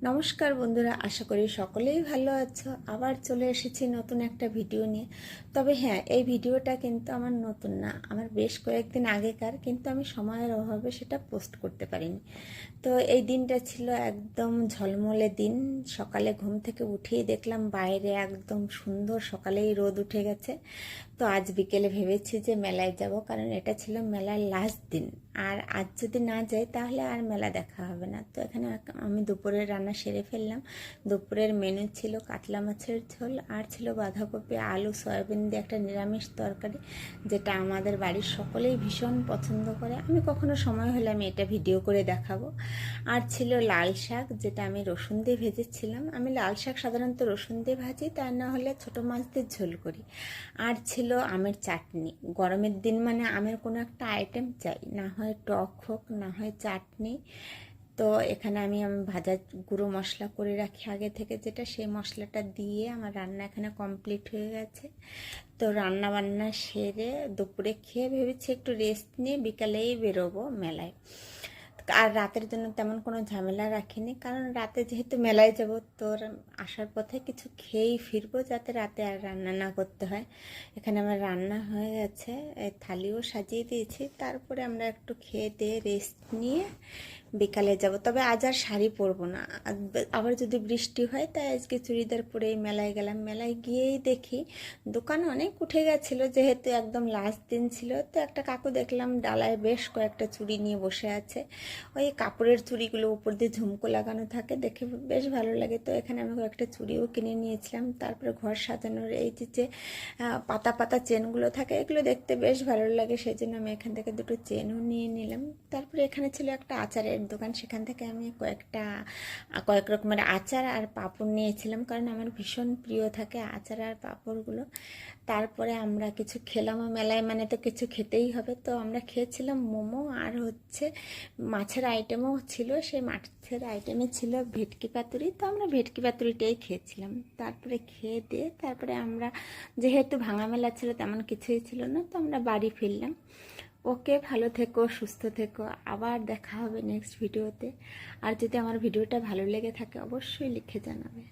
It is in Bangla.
নমস্কার বন্ধুরা, আশা করি সকলেই ভালো আছো। আবার চলে এসেছি নতুন একটা ভিডিও নিয়ে। তবে হ্যাঁ, এই ভিডিওটা কিন্তু আমার নতুন না, আমার বেশ কয়েকদিন আগেকার, কিন্তু আমি সময়ের অভাবে সেটা পোস্ট করতে পারিনি। তো এই দিনটা ছিল একদম ঝলমলে দিন। সকালে ঘুম থেকে উঠেই দেখলাম বাইরে একদম সুন্দর, সকালেই রোদ উঠে গেছে। তো আজ বিকেলে ভেবেছি যে মেলায় যাব, কারণ এটা ছিল মেলার লাস্ট দিন। আর আজ যদি না যাই তাহলে আর মেলা দেখা হবে না। তো এখানে আমি দুপুরের রান্না সেরে ফেললাম। দুপুরের মেনু ছিল কাতলা মাছের ঝোল, আর ছিল বাঁধাকপি আলু সয়াবিন দিয়ে একটা নিরামিষ তরকারি, যেটা আমাদের বাড়ির সকলেই ভীষণ পছন্দ করে। আমি কখনো সময় হলে আমি এটা ভিডিও করে দেখাবো। আর ছিল লাল শাক, যেটা আমি রসুন দিয়ে ভেজেছিলাম। আমি লাল শাক সাধারণত রসুন দিয়ে ভাজি, তা না হলে ছোটো মাছ দিয়ে ঝোল করি। আর ছিল আমের চাটনি। গরমের দিন মানে আমের কোনো একটা আইটেম চাই, না হয় টক হোক, না হয় চাটনি। তো এখানে আমি ভাজা গুঁড়ো মশলা করে রাখি আগে থেকে, যেটা সেই মশলাটা দিয়ে আমার রান্না এখানে কমপ্লিট হয়ে গেছে। তো রান্না বান্না সেরে দুপুরে খেয়ে ভেবেছি একটু রেস্ট নিয়ে বিকালেই বেরোবো মেলায়। আর রাতের জন্য তেমন কোনো ঝামেলা রাখিনি, কারণ রাতে যেহেতু মেলায় যাব, তো আসার পথে কিছু খেয়েই ফিরবো, যাতে রাতে আর রান্না না করতে হয়। এখানে আমার রান্না হয়ে গেছে, থালিও সাজিয়ে দিয়েছি। তারপরে আমরা একটু খেয়ে দিয়ে রেস্ট নিয়ে বিকালে যাব। তবে আজ আর শাড়ি পরবো না, আবার যদি বৃষ্টি হয়, তাই আজকে চুড়িদার পরেই মেলায় গেলাম। মেলায় গিয়েই দেখি দোকান অনেক উঠে গেছিলো, যেহেতু একদম লাস্ট দিন ছিল। তো একটা কাকু দেখলাম ডালায় বেশ কয়েকটা চুড়ি নিয়ে বসে আছে। ওই কাপড়ের চুড়িগুলো উপর দিয়ে ঝুমকো লাগানো থাকে, দেখে বেশ ভালো লাগে। তো এখানে আমি কয়েকটা চুড়িও কিনে নিয়েছিলাম। তারপরে ঘর সাজানোর এই যে পাতা পাতা চেনগুলো থাকে, এগুলো দেখতে বেশ ভালো লাগে, সেই জন্য আমি এখান থেকে দুটো চেনও নিয়ে নিলাম। তারপরে এখানে ছিল একটা আচারের দোকান, সেখান থেকে আমি কয়েক রকমের আচার আর পাঁপড় নিয়েছিলাম, কারণ আমার ভীষণ প্রিয় থাকে আচার আর পাঁপড়গুলো। তারপরে আমরা কিছু খেলাম, মেলায় মানে তো কিছু খেতেই হবে। তো আমরা খেয়েছিলাম মোমো, আর মাছের আইটেমও ছিল। সেই মাছের আইটেমে ছিল ভেটকি পাতুরি, তো আমরা ভেটকি পাতুরিটাই খেয়েছিলাম। তারপরে খেয়ে দিয়ে তারপরে আমরা, যেহেতু ভাঙা মেলা ছিল তেমন কিছুই ছিল না, তো আমরা বাড়ি ফিরলাম। ওকে, ভালো থেকো, সুস্থ থেকো, আবার দেখা হবে নেক্সট ভিডিওতে। আর যদি আমার ভিডিওটা ভালো লেগে থাকে অবশ্যই লিখে জানাবে।